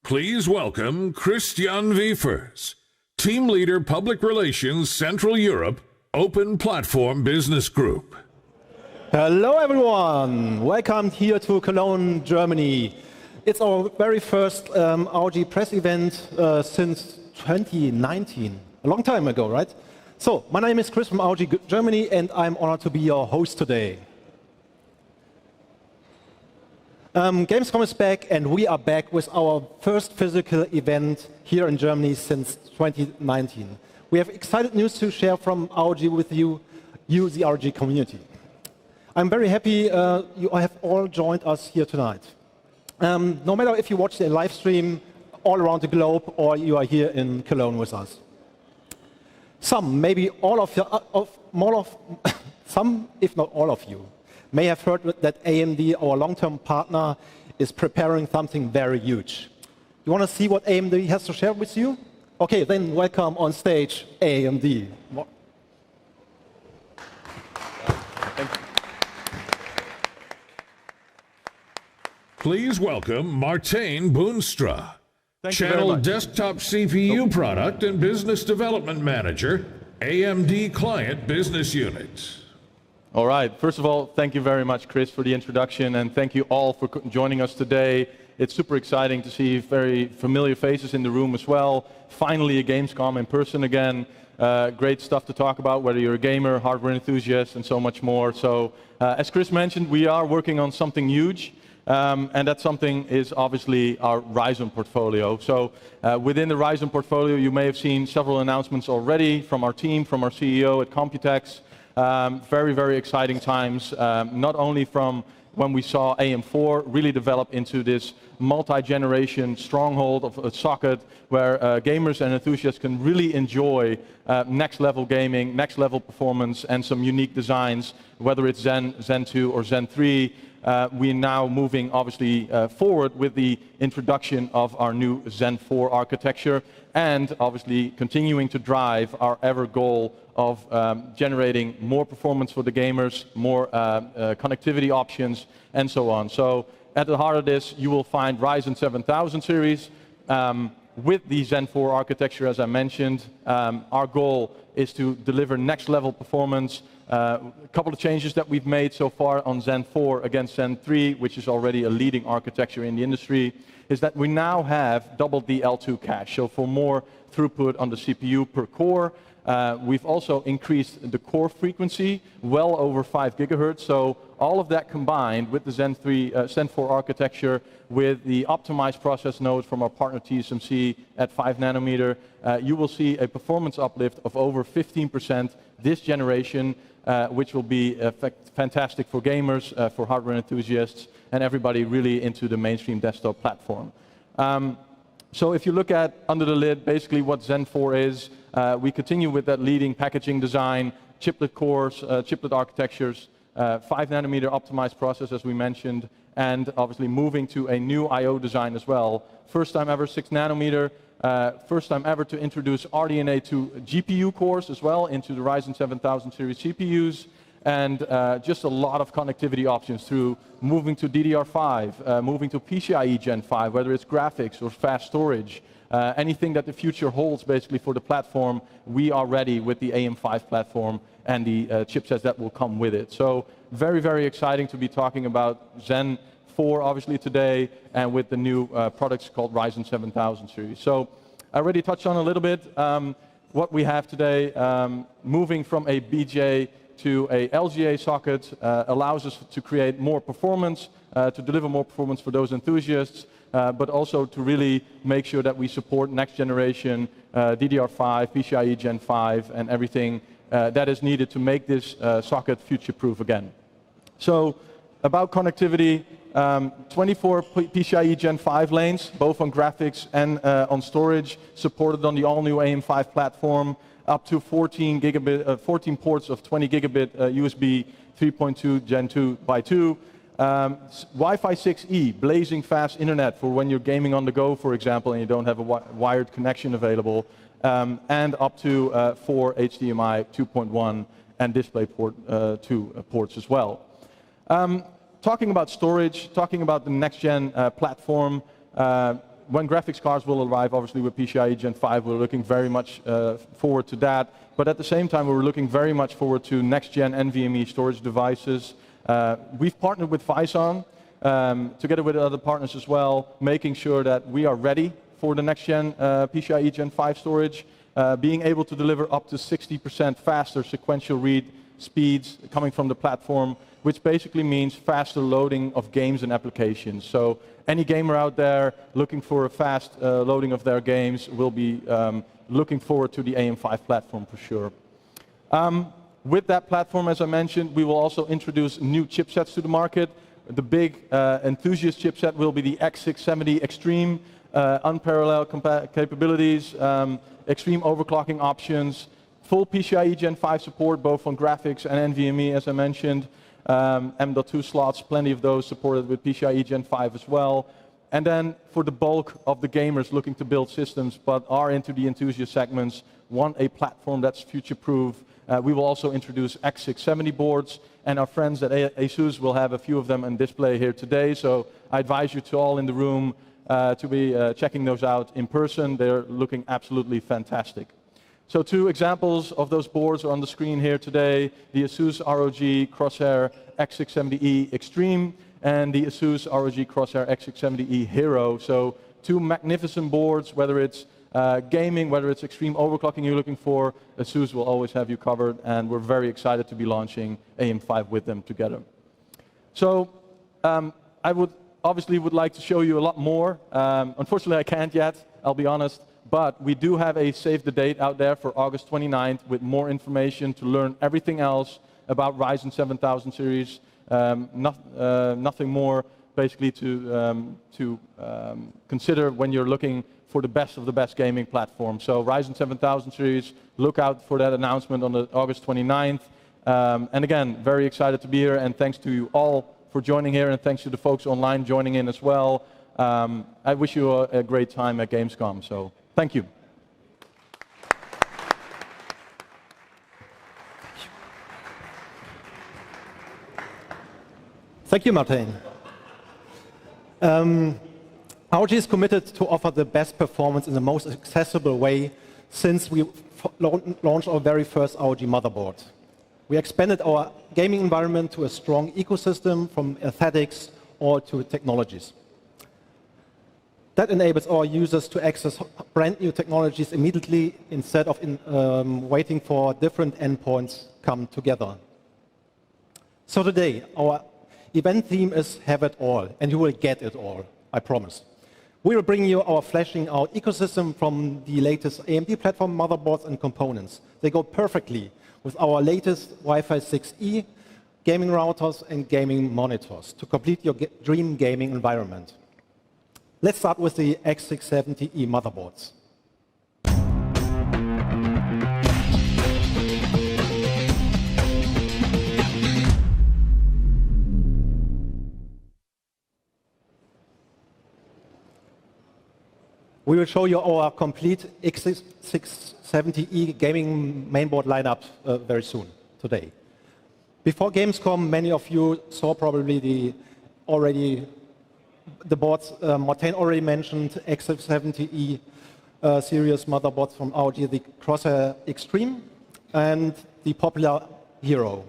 Please welcome Christian Wiefers, Team Leader Public Relations Central Europe, Open Platform Business Group. Hello everyone, welcome here to Cologne, Germany. It's our very first ROG press event since 2019, a long time ago, right? So, my name is Chris from ROG Germany and I'm honored to be your host today. Gamescom is back and we are back with our first physical event here in Germany since 2019. We have exciting news to share from ROG with you, the ROG community. I'm very happy you have all joined us here tonight. No matter if you watch the live stream all around the globe or you are here in Cologne with us. Some, maybe all of you, some, if not all of you, may have heard that AMD, our long-term partner, is preparing something very huge. You want to see what AMD has to share with you? Okay, then welcome on stage, AMD. Thank you. Please welcome Martijn Boonstra, Channel Desktop CPU Product and Business Development Manager, AMD Client Business Unit. All right. First of all, thank you very much, Chris, for the introduction, and thank you all for joining us today. It's super exciting to see very familiar faces in the room as well. Finally, a Gamescom in person again. Great stuff to talk about, whether you're a gamer, hardware enthusiast, and so much more. So, as Chris mentioned, we are working on something huge, and that something is obviously our Ryzen portfolio. So, within the Ryzen portfolio, you may have seen several announcements already from our team, from our CEO at Computex. Very, very exciting times, not only from when we saw AM4 really develop into this multi-generation stronghold of a socket where gamers and enthusiasts can really enjoy next-level gaming, next-level performance, and some unique designs, whether it's Zen 2 or Zen 3. We're now moving, obviously, forward with the introduction of our new Zen 4 architecture, and obviously continuing to drive our ever goal of generating more performance for the gamers, more connectivity options, and so on. So at the heart of this, you will find Ryzen 7000 series with the Zen 4 architecture, as I mentioned. Our goal is to deliver next-level performance. A couple of changes that we've made so far on Zen 4 against Zen 3, which is already a leading architecture in the industry, is that we now have doubled the L2 cache, so for more throughput on the CPU per core. We've also increased the core frequency well over 5 gigahertz. So all of that combined with the Zen 4 architecture, with the optimized process nodes from our partner TSMC at 5 nanometer, you will see a performance uplift of over 15% this generation, which will be fantastic for gamers, for hardware enthusiasts, and everybody really into the mainstream desktop platform. So if you look at under the lid, basically what Zen 4 is, we continue with that leading packaging design, chiplet cores, chiplet architectures, 5 nanometer optimized process, as we mentioned, and obviously moving to a new I/O design as well. First time ever 6 nanometer, first time ever to introduce RDNA to GPU cores as well into the Ryzen 7000 series CPUs, and just a lot of connectivity options through moving to DDR5, moving to PCIe Gen 5, whether it's graphics or fast storage. Anything that the future holds basically for the platform, we are ready with the AM5 platform and the chipsets that will come with it. So very, very exciting to be talking about Zen 4 obviously today, and with the new products called Ryzen 7000 series. So I already touched on a little bit what we have today. Moving from a BJ to a LGA socket allows us to create more performance, to deliver more performance for those enthusiasts, but also to really make sure that we support next generation DDR5, PCIe Gen 5, and everything that is needed to make this socket future-proof again. So about connectivity, 24 PCIe Gen 5 lanes, both on graphics and on storage, supported on the all-new AM5 platform, up to 14 ports of 20 gigabit USB 3.2 Gen 2 by 2. Wi-Fi 6E, blazing fast internet for when you're gaming on the go, for example, and you don't have a wired connection available, and up to 4 HDMI 2.1 and DisplayPort 2 ports as well. Talking about storage, talking about the next-gen platform, when graphics cards will arrive, obviously with PCIe Gen 5, we're looking very much forward to that. But at the same time, we're looking very much forward to next-gen NVMe storage devices. We've partnered with Phison, together with other partners as well, making sure that we are ready for the next-gen PCIe Gen 5 storage, being able to deliver up to 60% faster sequential read speeds coming from the platform, which basically means faster loading of games and applications. So any gamer out there looking for a fast loading of their games will be looking forward to the AM5 platform for sure. With that platform, as I mentioned, we will also introduce new chipsets to the market. The big enthusiast chipset will be the X670 Extreme, unparalleled capabilities, extreme overclocking options, full PCIe Gen 5 support, both on graphics and NVMe, as I mentioned. M.2 slots, plenty of those supported with PCIe Gen 5 as well. And then for the bulk of the gamers looking to build systems but are into the enthusiast segments, want a platform that's future-proof, we will also introduce X670 boards, and our friends at Asus will have a few of them on display here today. So I advise you to all in the room to be checking those out in person. They're looking absolutely fantastic. So 2 examples of those boards are on the screen here today, the Asus ROG Crosshair X670E Extreme and the Asus ROG Crosshair X670E Hero. So 2 magnificent boards, whether it's gaming, whether it's extreme overclocking you're looking for, Asus will always have you covered, and we're very excited to be launching AM5 with them together. So I would like to show you a lot more. Unfortunately, I can't yet, I'll be honest. But we do have a save the date out there for August 29th with more information to learn everything else about Ryzen 7000 series. Nothing more basically to consider when you're looking for the best of the best gaming platform. So Ryzen 7000 series, look out for that announcement on the August 29th. And again, very excited to be here, and thanks to you all for joining here, and thanks to the folks online joining in as well. I wish you a great time at Gamescom. So thank you. Thank you, Martin. ROG is committed to offer the best performance in the most accessible way since we launched our very first ROG motherboard. We expanded our gaming environment to a strong ecosystem from aesthetics or to technologies. That enables our users to access brand new technologies immediately instead of waiting for different endpoints come together. So today, our event theme is Have It All, and you will get it all, I promise. We will bring you our fleshing out ecosystem from the latest AMD platform motherboards and components. They go perfectly with our latest Wi-Fi 6E gaming routers and gaming monitors to complete your dream gaming environment. Let's start with the X670E motherboards. We will show you our complete X670E gaming mainboard lineup very soon, today. Before Gamescom, many of you saw probably the boards Martin already mentioned, X670E series motherboards from ROG, the Crosshair Extreme and the popular Hero,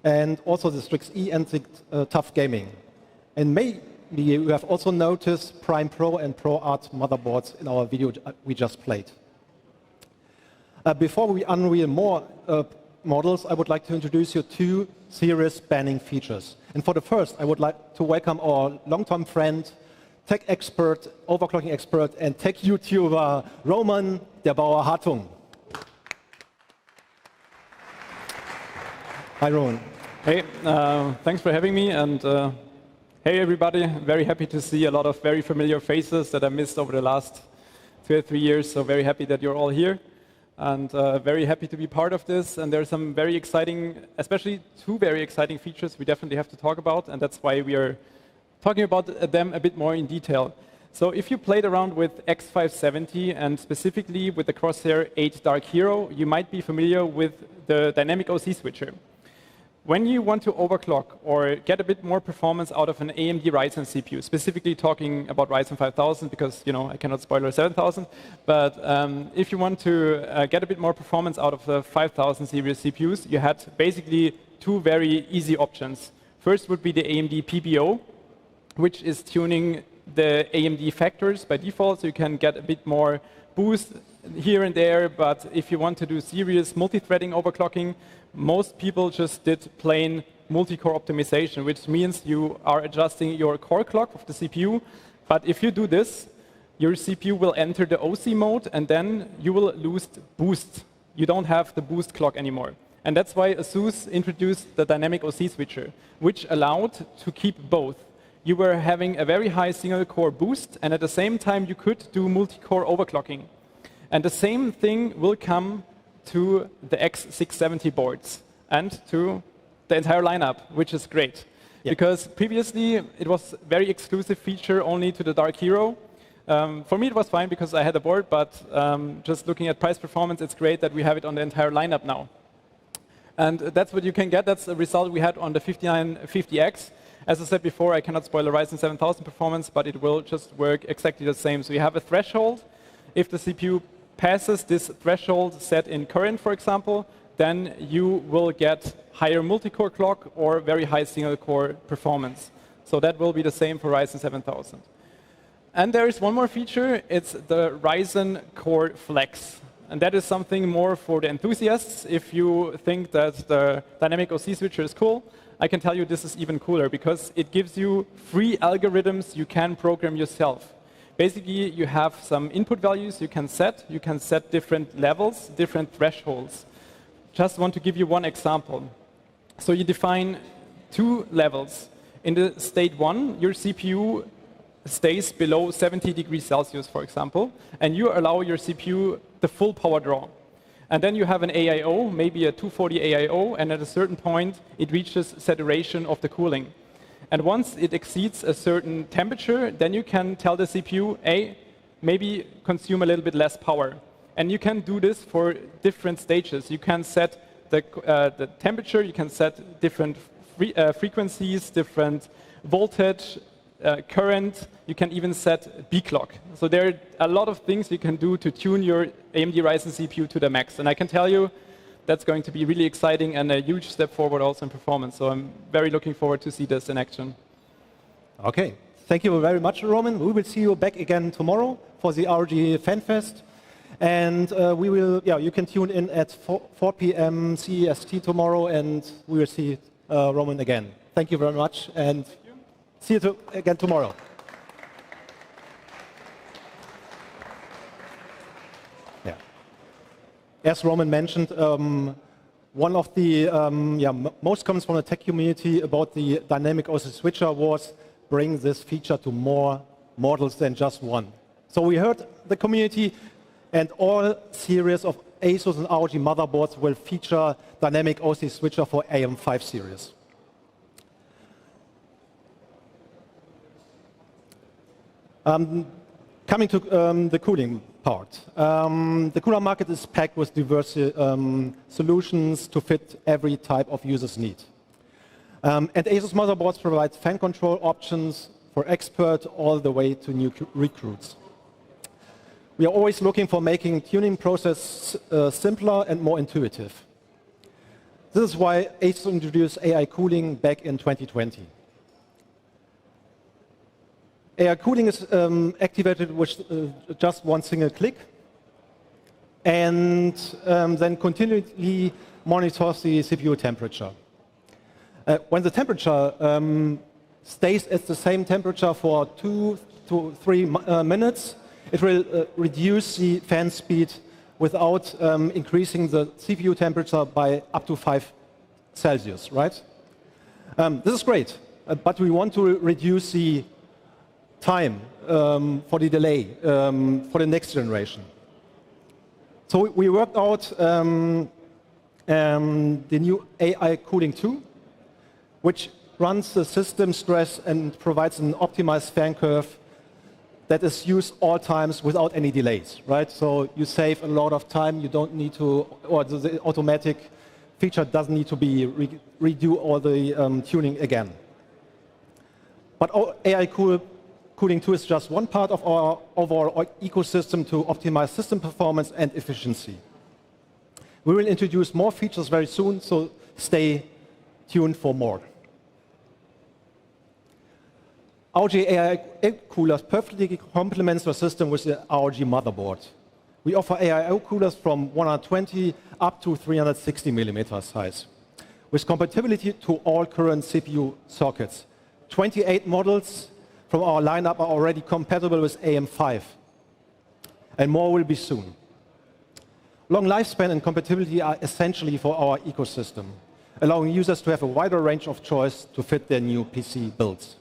and also the Strix E and the Tough Gaming. And maybe you have also noticed Prime Pro and Pro Art motherboards in our video we just played. Before we unveil more models, I would like to introduce you to series-spanning features. And for the first, I would like to welcome our long-term friend, tech expert, overclocking expert, and tech YouTuber, Roman der Bauer Hartung. Hi, Roman. Hey, thanks for having me, and hey, everybody. Very happy to see a lot of very familiar faces that I missed over the last 2 or 3 years, so very happy that you're all here. And very happy to be part of this. And there are some very exciting, especially 2 very exciting features we definitely have to talk about, and that's why we are talking about them a bit more in detail. So if you played around with X570 and specifically with the Crosshair 8 Dark Hero, you might be familiar with the dynamic OC switcher. When you want to overclock or get a bit more performance out of an AMD Ryzen CPU, specifically talking about Ryzen 5000, because I cannot spoil a 7000, but if you want to get a bit more performance out of the 5000 series CPUs, you had basically two very easy options. First would be the AMD PBO, which is tuning the AMD factors by default, so you can get a bit more boost here and there, but if you want to do serious multi-threading overclocking, most people just did plain multi-core optimization, which means you are adjusting your core clock of the CPU. But if you do this, your CPU will enter the OC mode, and then you will lose boost. You don't have the boost clock anymore. And that's why Asus introduced the dynamic OC switcher, which allowed to keep both. You were having a very high single-core boost, and at the same time, you could do multi-core overclocking. And the same thing will come to the X670 boards and to the entire lineup, which is great. Yeah. Because previously, it was a very exclusive feature only to the Dark Hero. For me, it was fine because I had a board, but just looking at price performance, it's great that we have it on the entire lineup now. And that's what you can get. That's the result we had on the 5950X. As I said before, I cannot spoil a Ryzen 7000 performance, but it will just work exactly the same. So you have a threshold. If the CPU passes this threshold set in current, for example, then you will get higher multi-core clock or very high single-core performance. So that will be the same for Ryzen 7000. And there is one more feature. It's the Ryzen Core Flex. And that is something more for the enthusiasts. If you think that the dynamic OC switcher is cool, I can tell you this is even cooler because it gives you free algorithms you can program yourself. Basically, you have some input values you can set. You can set different levels, different thresholds. Just want to give you one example. So you define two levels. In the state 1, your CPU stays below 70 degrees Celsius, for example, and you allow your CPU the full power draw. And then you have an AIO, maybe a 240 AIO, and at a certain point, it reaches saturation of the cooling. And once it exceeds a certain temperature, then you can tell the CPU, hey, maybe consume a little bit less power. And you can do this for different stages. You can set the temperature, you can set different frequencies, different voltage, current, you can even set B clock. So there are a lot of things you can do to tune your AMD Ryzen CPU to the max. And I can tell you, that's going to be really exciting and a huge step forward also in performance. So I'm very looking forward to see this in action. Okay, thank you very much, Roman. We will see you back again tomorrow for the ROG FanFest. And we will, you can tune in at 4 p.m. CEST tomorrow, and we will see Roman again. Thank you very much, and see you again tomorrow. As Roman mentioned, one of the most comments from the tech community about the dynamic OC switcher was bring this feature to more models than just one. So we heard the community, and all series of Asus and ROG motherboards will feature dynamic OC switcher for AM5 series. Coming to the cooling part. The cooler market is packed with diverse solutions to fit every type of user's need. And Asus motherboards provide fan control options for expert all the way to new recruits. We are always looking for making tuning process simpler and more intuitive. This is why Asus introduced AI cooling back in 2020. AI cooling is activated with just one single click, and then continually monitors the CPU temperature. When the temperature stays at the same temperature for 2 to 3 minutes, it will reduce the fan speed without increasing the CPU temperature by up to 5 Celsius, right? This is great, but we want to reduce the time for the delay for the next generation. So we worked out the new AI Cooling 2, which runs the system stress and provides an optimized fan curve that is used all times without any delays, right? So you save a lot of time. You don't need to, or the automatic feature doesn't need to be redo all the tuning again. But AI cooling 2 is just one part of our overall ecosystem to optimize system performance and efficiency. We will introduce more features very soon, so stay tuned for more. ROG AI coolers perfectly complements the system with the ROG motherboard. We offer AIO coolers from 120 up to 360 mm size, with compatibility to all current CPU sockets. 28 models from our lineup are already compatible with AM5, and more will be soon. Long lifespan and compatibility are essentially for our ecosystem, allowing users to have a wider range of choice to fit their new PC builds.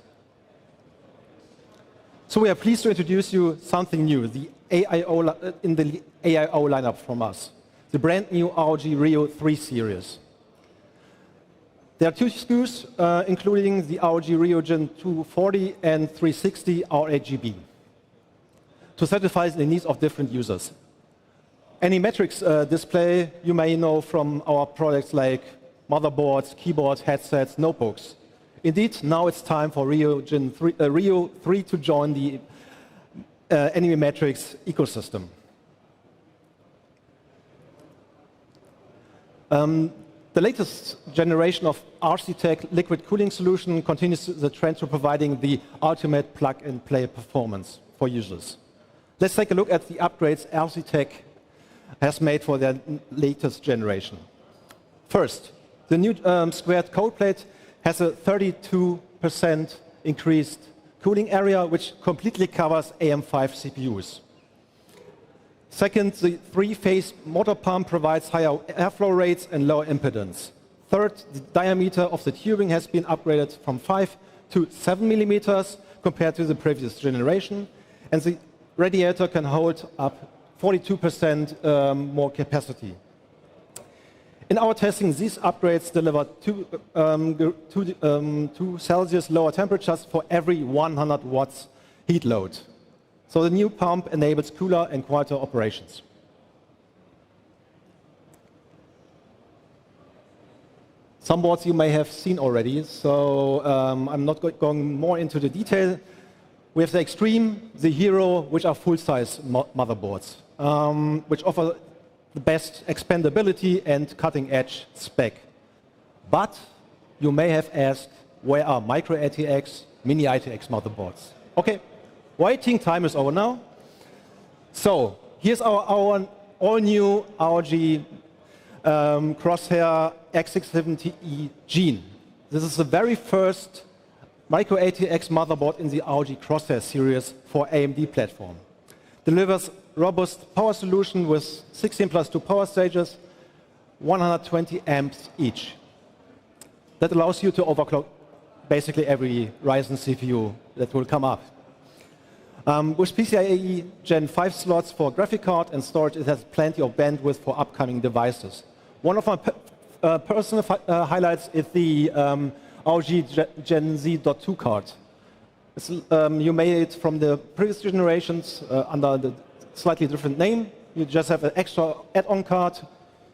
So we are pleased to introduce you something new, the in the AIO lineup from us, the brand new ROG Rio 3 series. There are two SKUs, including the ROG Rio Gen 240 and 360 RGB, to satisfy the needs of different users. Any metrics display you may know from our products like motherboards, keyboards, headsets, notebooks. Indeed, now it's time for Rio 3 to join the Enemy Metrics ecosystem. The latest generation of RC-Tech liquid cooling solution continues the trend to providing the ultimate plug-and-play performance for users. Let's take a look at the upgrades RC-Tech has made for their latest generation. First, the new squared cold plate has a 32% increased cooling area, which completely covers AM5 CPUs. Second, the three-phase motor pump provides higher airflow rates and lower impedance. Third, the diameter of the tubing has been upgraded from 5 to 7 millimeters compared to the previous generation, and the radiator can hold up 42% more capacity. In our testing, these upgrades deliver 2 Celsius lower temperatures for every 100 watts heat load. So the new pump enables cooler and quieter operations. Some boards you may have seen already, so I'm not going more into the detail. We have the Extreme, the Hero, which are full-size motherboards, which offer the best expandability and cutting-edge spec. But you may have asked, where are micro ATX, mini ITX motherboards? Okay, waiting time is over now. So here's our all-new ROG Crosshair X670E Gene. This is the very first micro ATX motherboard in the ROG Crosshair series for AMD platform. Delivers robust power solution with 16+2 power stages, 120 amps each. That allows you to overclock basically every Ryzen CPU that will come up. With PCIe Gen 5 slots for graphic card and storage, it has plenty of bandwidth for upcoming devices. One of my personal highlights is the ROG Gen Z.2 card. You made it from the previous generations under the slightly different name. You just have an extra add-on card.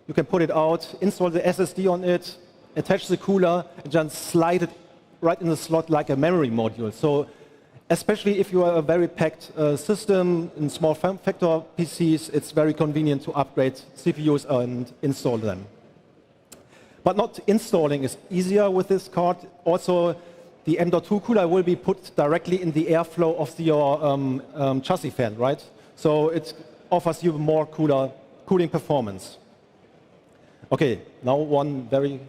You can put it out, install the SSD on it, attach the cooler, and just slide it right in the slot like a memory module. So especially if you are a very packed system in small form factor PCs, it's very convenient to upgrade CPUs and install them. But not installing is easier with this card. Also, the M.2 cooler will be put directly in the airflow of your chassis fan, right? So it offers you more cooling performance. Okay, now one very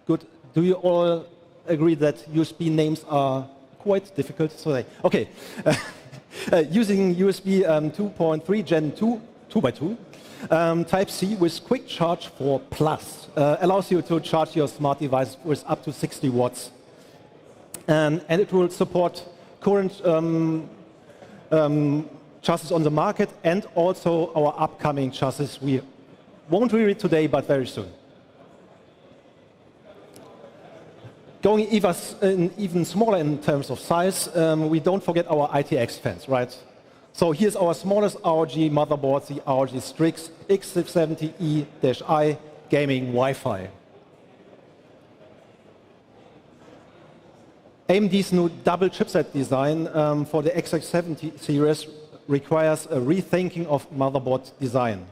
good. Do you all agree that USB names are quite difficult to say? Okay, using USB 2.3 Gen 2, 2x2, Type-C with quick charge for plus allows you to charge your smart device with up to 60 watts. And it will support current chassis on the market and also our upcoming chassis. We won't read it today, but very soon. Going even smaller in terms of size, we don't forget our ITX fans, right? So here's our smallest ROG motherboard, the ROG Strix X670E-I gaming Wi-Fi. AMD's new double chipset design for the X670 series requires a rethinking of motherboard design.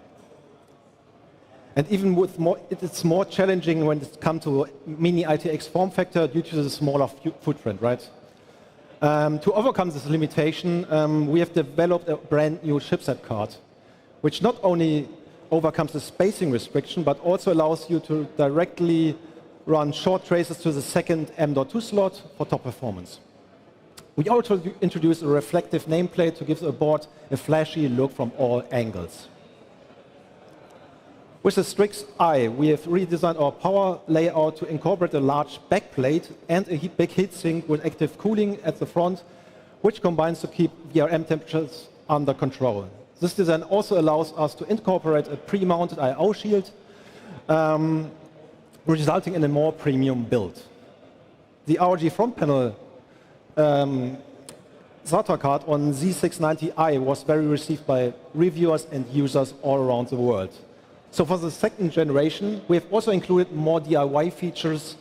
And even with it's more challenging when it comes to mini ITX form factor due to the smaller footprint, right? To overcome this limitation, we have developed a brand new chipset card, which not only overcomes the spacing restriction, but also allows you to directly run short traces to the second M.2 slot for top performance. We also introduced a reflective nameplate to give the board a flashy look from all angles. With the Strix I, we have redesigned our power layout to incorporate a large backplate and a big heatsink with active cooling at the front, which combines to keep VRM temperatures under control. This design also allows us to incorporate a pre-mounted I/O shield, resulting in a more premium build. The ROG front panel SATA card on Z690i was very received by reviewers and users all around the world. So for the second generation, we have also included more DIY features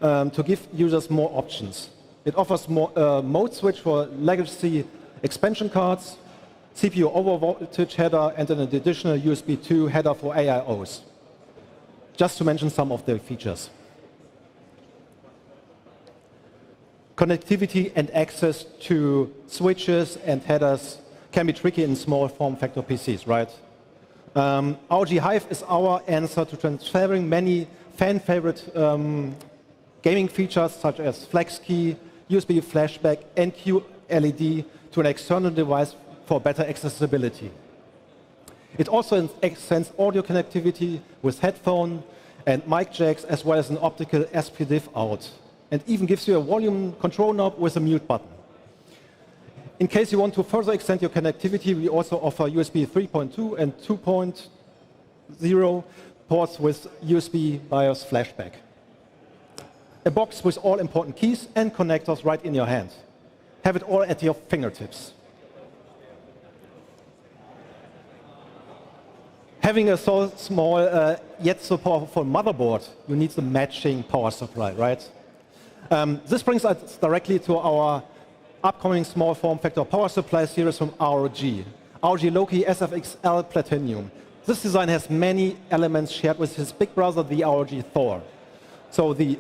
to give users more options. It offers more mode switch for legacy expansion cards, CPU overvoltage header, and an additional USB 2 header for AIOs. Just to mention some of the features. Connectivity and access to switches and headers can be tricky in small form factor PCs, right? ROG Hive is our answer to transferring many fan-favorite gaming features such as flex key, USB flashback, and QLED to an external device for better accessibility. It also extends audio connectivity with headphone and mic jacks, as well as an optical SPDIF out, and even gives you a volume control knob with a mute button. In case you want to further extend your connectivity, we also offer USB 3.2 and 2.0 ports with USB BIOS flashback. A box with all important keys and connectors right in your hand. Have it all at your fingertips. Having a so small yet so powerful motherboard, you need the matching power supply, right? This brings us directly to our upcoming small form factor power supply series from ROG. ROG Loki SFXL Platinum. This design has many elements shared with his big brother, the ROG Thor. So the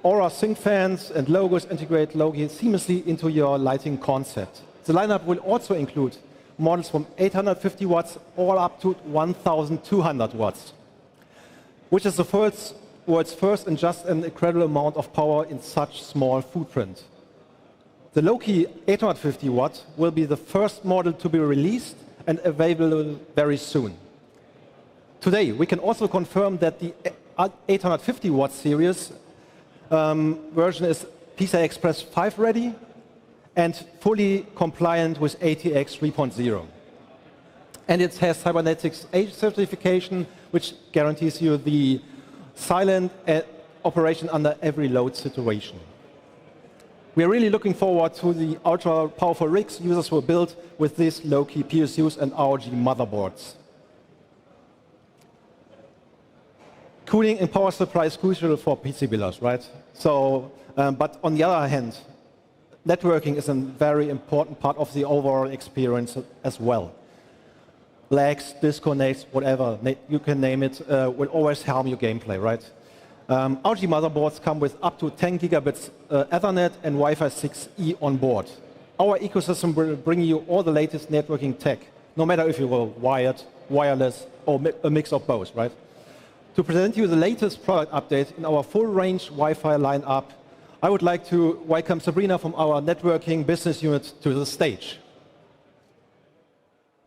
Aura sync fans and logos integrate Loki seamlessly into your lighting concept. The lineup will also include models from 850 watts all up to 1,200 watts, which is the world's first and just an incredible amount of power in such small footprint. The Loki 850 watt will be the first model to be released and available very soon. Today, we can also confirm that the 850 watt series version is PCI Express 5 ready and fully compliant with ATX 3.0. And it has Cybernetics 8 certification, which guarantees you the silent operation under every load situation. We are really looking forward to the ultra-powerful rigs users will build with these low-key PSUs and ROG motherboards. Cooling and power supply is crucial for PC builders, right? So, but on the other hand, networking is a very important part of the overall experience as well. Lags, disconnects, whatever you can name it, will always harm your gameplay, right? ROG motherboards come with up to 10 gigabits Ethernet and Wi-Fi 6E on board. Our ecosystem will bring you all the latest networking tech, no matter if you are wired, wireless, or a mix of both, right? To present you the latest product update in our full-range Wi-Fi lineup, I would like to welcome Sabrina from our networking business unit to the stage.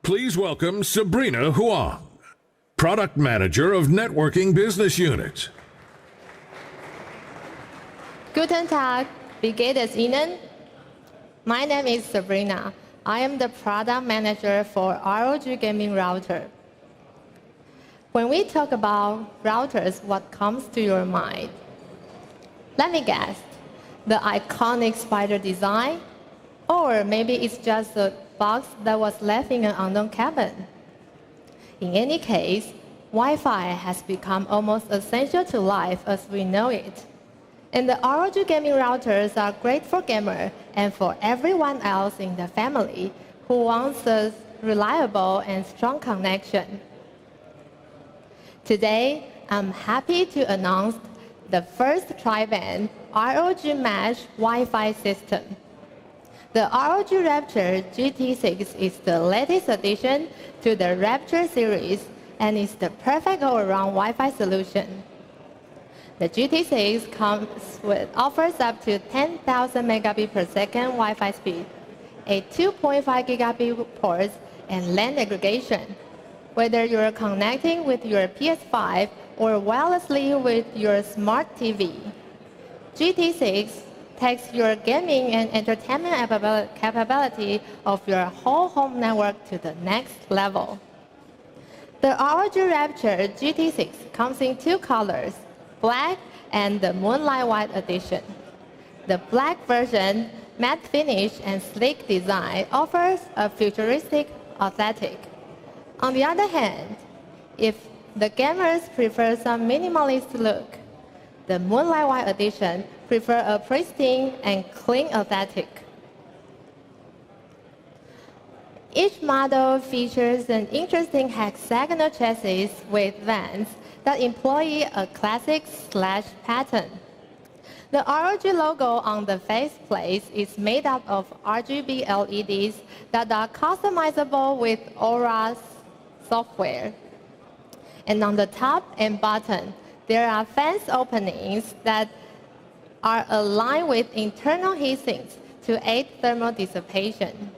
Please welcome Sabrina Huang, Product Manager of Networking Business Unit. Guten Tag, wie geht es Ihnen? My name is Sabrina. I am the product manager for ROG Gaming Router. When we talk about routers, what comes to your mind? Let me guess, the iconic spider design? Or maybe it's just a box that was left in an unknown cabin. In any case, Wi-Fi has become almost essential to life as we know it. And the ROG gaming routers are great for gamers and for everyone else in the family who wants a reliable and strong connection. Today, I'm happy to announce the first tri-band ROG Mesh Wi-Fi system. The ROG Rapture GT6 is the latest addition to the Rapture series and is the perfect all-around Wi-Fi solution. The GT6 offers up to 10,000 megabit per second Wi-Fi speed, a 2.5 gigabit port, and LAN aggregation. Whether you're connecting with your PS5 or wirelessly with your smart TV, GT6 takes your gaming and entertainment capability of your whole home network to the next level. The ROG Rapture GT6 comes in two colors, black and the Moonlight White edition. The black version, matte finish and sleek design, offers a futuristic aesthetic. On the other hand, if the gamers prefer some minimalist look, the Moonlight White edition prefers a pristine and clean aesthetic. Each model features an interesting hexagonal chassis with vents that employ a classic slash pattern. The ROG logo on the faceplate is made up of RGB LEDs that are customizable with Aura software. And on the top and bottom, there are fence openings that are aligned with internal heatsinks to aid thermal dissipation.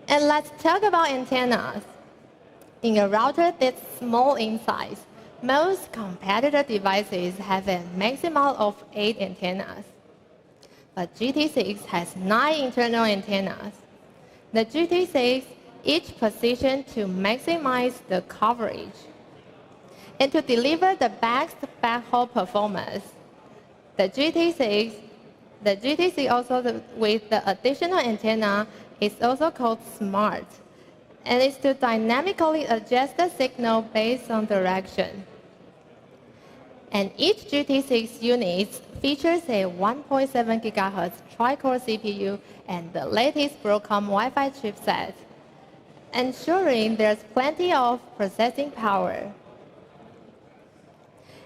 And let's talk about antennas. In a router that's small in size, most competitor devices have a maximum of 8 antennas. But GT6 has 9 internal antennas. The GT6 each positioned to maximize the coverage. And to deliver the best backhaul performance, the GT6 also with the additional antenna is also called Smart, and is to dynamically adjust the signal based on direction. And each GT6 unit features a 1.7 GHz tri-core CPU and the latest Broadcom Wi-Fi chipset, ensuring there's plenty of processing power.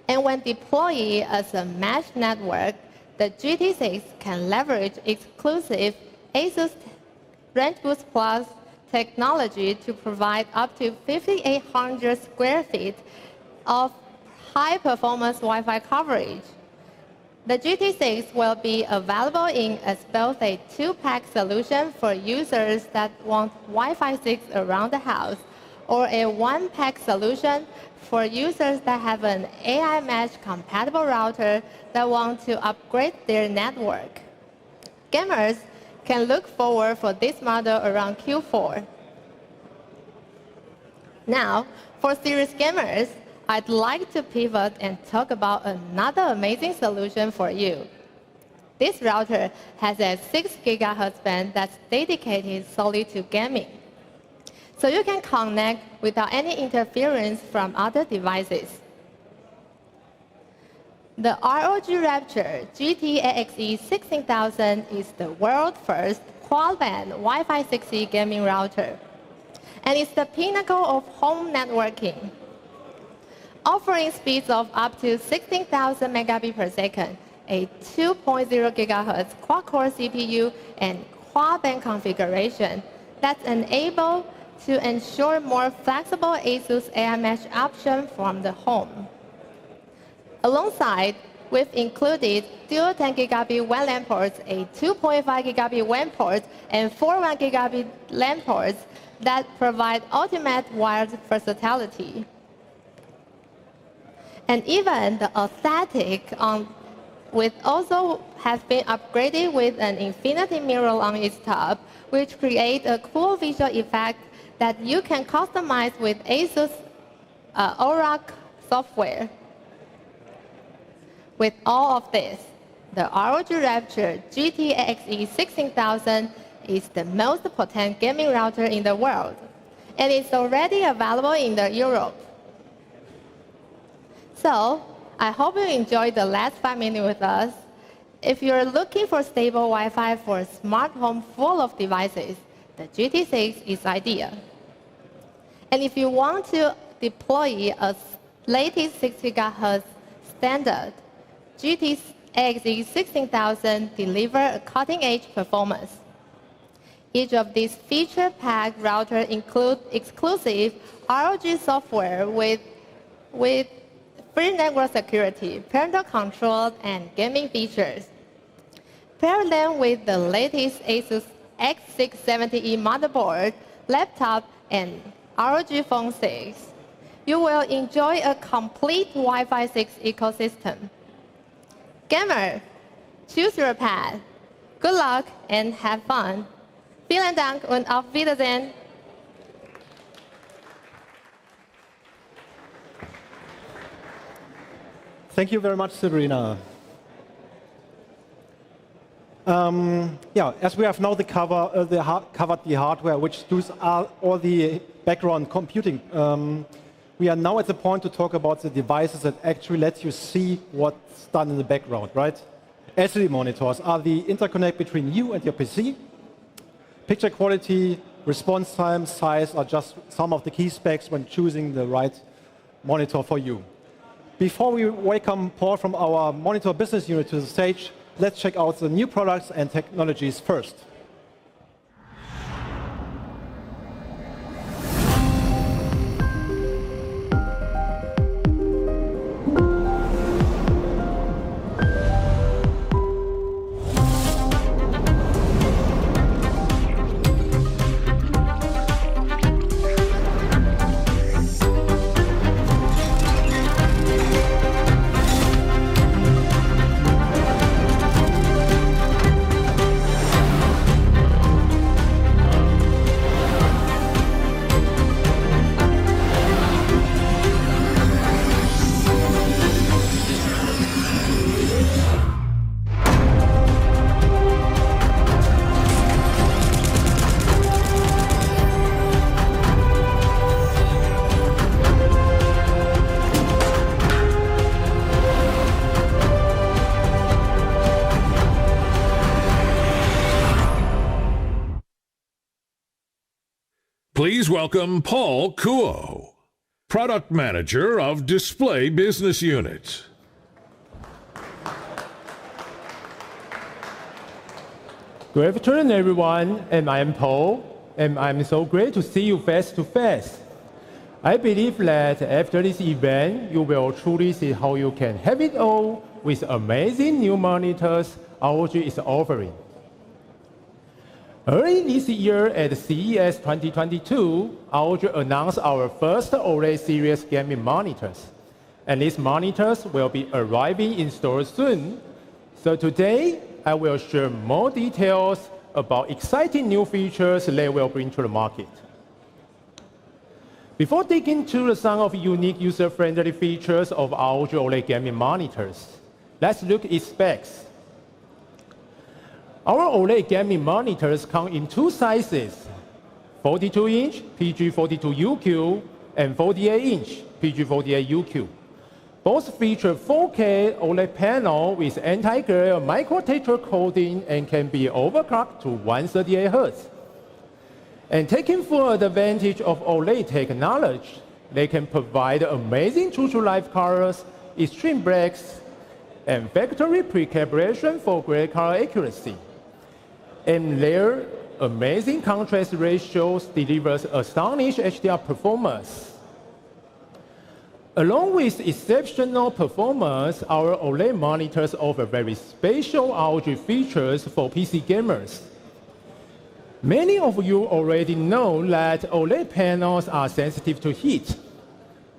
And when deployed as a mesh network, the GT6 can leverage exclusive Asus Range Boost Plus technology to provide up to 5,800 square feet of high-performance Wi-Fi coverage. The GT6 will be available as both a 2-pack solution for users that want Wi-Fi 6 around the house, or a 1-pack solution for users that have an AI Mesh compatible router that want to upgrade their network. Gamers can look forward for this model around Q4. Now, for serious gamers, I'd like to pivot and talk about another amazing solution for you. This router has a 6 GHz band that's dedicated solely to gaming, so you can connect without any interference from other devices. The ROG Rapture GT AXE16000 is the world's first quad-band Wi-Fi 6E gaming router, and it's the pinnacle of home networking. Offering speeds of up to 16,000 megabits per second, a 2.0 GHz quad-core CPU, and quad-band configuration that's enabled to ensure more flexible Asus AI Mesh option from the home. Alongside, we've included dual 10 gigabit WAN LAN ports, a 2.5 gigabit WAN port, and 4 1 gigabit LAN ports that provide ultimate wired versatility. And even the aesthetic also has been upgraded with an infinity mirror on its top, which creates a cool visual effect that you can customize with Asus Aura software. With all of this, the ROG Rapture GT AXE16000 is the most potent gaming router in the world, and it's already available in Europe. So, I hope you enjoyed the last 5 minutes with us. If you're looking for stable Wi-Fi for a smart home full of devices, the GT6 is ideal. And if you want to deploy a latest 6 GHz standard, GTX 16000 delivers a cutting-edge performance. Each of these feature-packed routers includes exclusive ROG software with free network security, parental control, and gaming features. Pair them with the latest Asus X670E motherboard, laptop, and ROG Phone 6. You will enjoy a complete Wi-Fi 6 ecosystem. Gamer, choose your path. Good luck and have fun. Vielen Dank und auf Wiedersehen. Thank you very much, Sabrina. As we have now covered the hardware, which does all the background computing, we are now at the point to talk about the devices that actually let you see what's done in the background, right? LCD monitors are the interconnect between you and your PC. Picture quality, response time, size are just some of the key specs when choosing the right monitor for you. Before we welcome Paul from our monitor business unit to the stage, let's check out the new products and technologies first. Please welcome Paul Kuo, Product Manager of Display Business Unit. Good afternoon, everyone, and I am Paul, and I'm so great to see you face to face. I believe that after this event, you will truly see how you can have it all with amazing new monitors ROG is offering. Early this year at CES 2022, ROG announced our first OLED series gaming monitors, and these monitors will be arriving in stores soon. So today, I will share more details about exciting new features they will bring to the market. Before digging into some of the unique user-friendly features of ROG OLED gaming monitors, let's look at specs. Our OLED gaming monitors come in two sizes, 42-inch PG42UQ and 48-inch PG48UQ. Both feature 4K OLED panel with anti-glare micro-texture coating and can be overclocked to 138 Hz. And taking full advantage of OLED technology, they can provide amazing true-to-life colors, extreme blacks, and factory pre-calibration for great color accuracy. And their amazing contrast ratios delivers astonishing HDR performance. Along with exceptional performance, our OLED monitors offer very special ROG features for PC gamers. Many of you already know that OLED panels are sensitive to heat.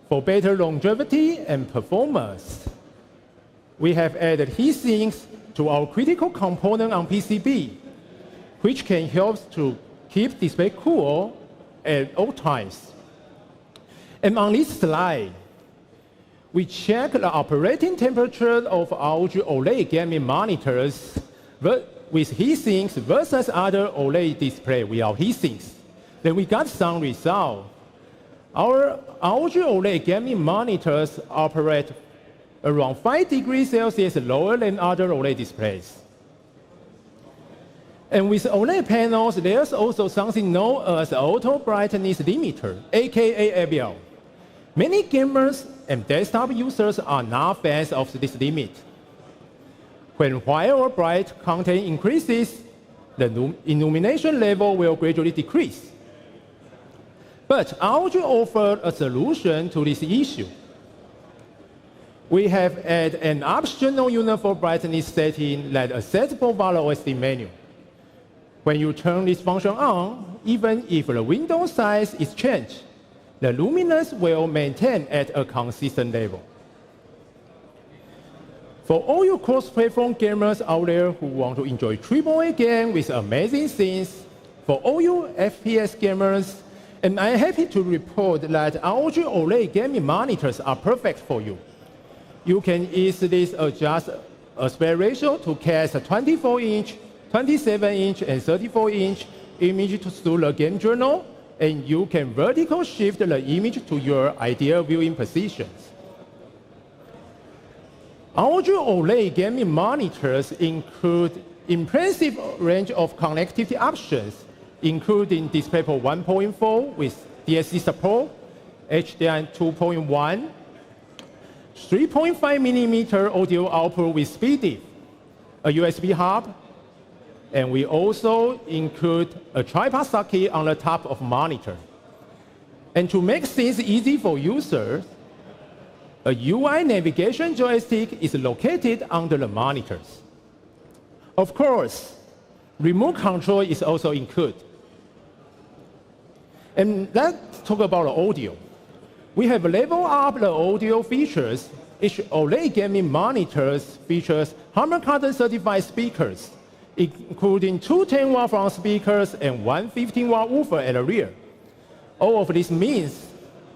For better longevity and performance, we have added heat sinks to our critical component on PCB, which can help to keep display cool at all times. And on this slide, we check the operating temperature of ROG OLED gaming monitors with heat sinks versus other OLED display without heat sinks. Then we got some results. Our ROG OLED gaming monitors operate around 5 degrees Celsius lower than other OLED displays. And with OLED panels, there's also something known as auto brightness limiter, aka ABL. Many gamers and desktop users are not fans of this limit. When white or bright content increases, the illumination level will gradually decrease. But ROG offered a solution to this issue. We have added an optional uniform brightness setting that accessible via OSD menu. When you turn this function on, even if the window size is changed, the luminance will maintain at a consistent level. For all you cross-platform gamers out there who want to enjoy AAA games with amazing scenes, for all you FPS gamers, and I'm happy to report that ROG OLED gaming monitors are perfect for you. You can easily adjust aspect ratio to cast a 24-inch, 27-inch, and 34-inch image to suit the game journal, and you can vertical shift the image to your ideal viewing positions. ROG OLED gaming monitors include impressive range of connectivity options, including DisplayPort 1.4 with DSC support, HDMI 2.1, 3.5mm audio output with speedy, a USB hub, and we also include a tripod socket on the top of monitor. And to make things easy for users, a UI navigation joystick is located under the monitors. Of course, remote control is also included. And let's talk about the audio. We have leveled up the audio features. Each OLED gaming monitors features HarmanKardon certified speakers, including two 10-watt front speakers and one 15-watt woofer at the rear. All of this means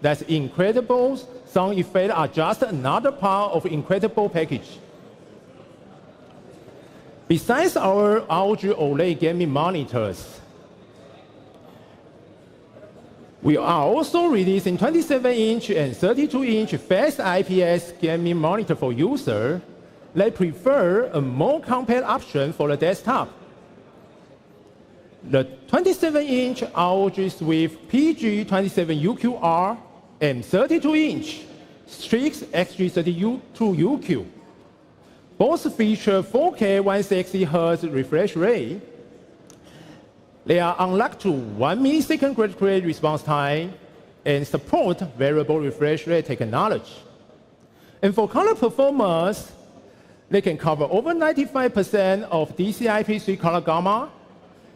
that incredible sound effects are just another part of incredible package. Besides our ROG OLED gaming monitors, we are also releasing 27-inch and 32-inch fast IPS gaming monitor for users that prefer a more compact option for the desktop. The 27-inch ROG Swift PG27UQR and 32-inch Strix X332UQ. Both feature 4K 160Hz refresh rate. They are unlocked to 1 millisecond grade response time and support variable refresh rate technology. And for color performance, they can cover over 95% of DCI-P3 color gamma,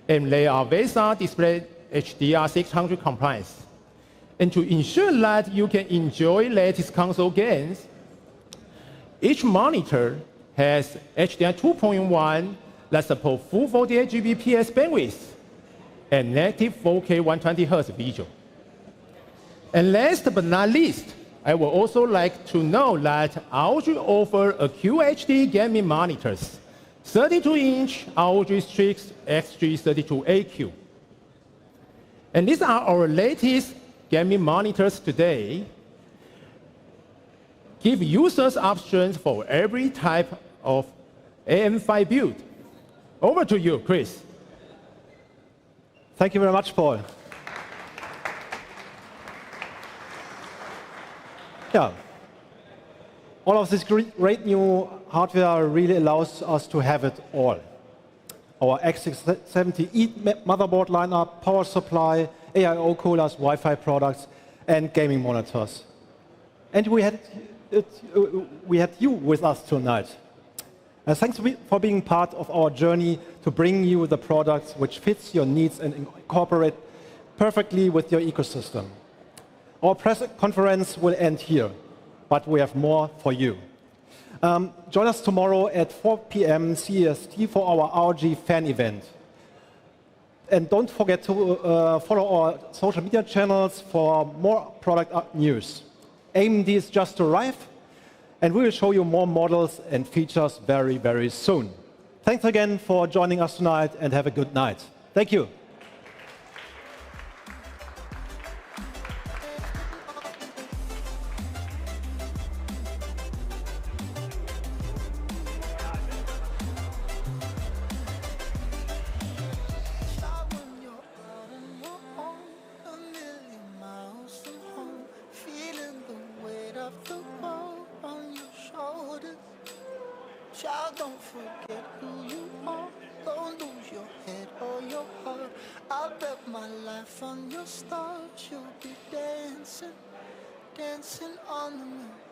and they are VESA display HDR600 compliance. And to ensure that you can enjoy latest console games, each monitor has HDR 2.1 that supports full 48 Gbps bandwidth and native 4K 120Hz visual. And last but not least, I would also like to know that ROG offers a QHD gaming monitors, 32-inch ROG Strix X332AQ. And these are our latest gaming monitors today. Give users options for every type of AM5 build. Over to you, Chris. Thank you very much, Paul. Yeah. All of this great new hardware really allows us to have it all. Our X670E motherboard lineup, power supply, AIO coolers, Wi-Fi products, and gaming monitors. And we had you with us tonight. Thanks for being part of our journey to bring you the products which fits your needs and incorporate perfectly with your ecosystem. Our press conference will end here, but we have more for you. Join us tomorrow at 4 p.m. CEST for our ROG fan event. And don't forget to follow our social media channels for more product news. AMD is just arrived, and we will show you more models and features very, very soon. Thanks again for joining us tonight, and have a good night. Thank you. the world on your shoulders. Child, don't forget who you are. Don't lose your head or your heart. I'll bet my life on your stars. You'll be dancing, dancing on the moon.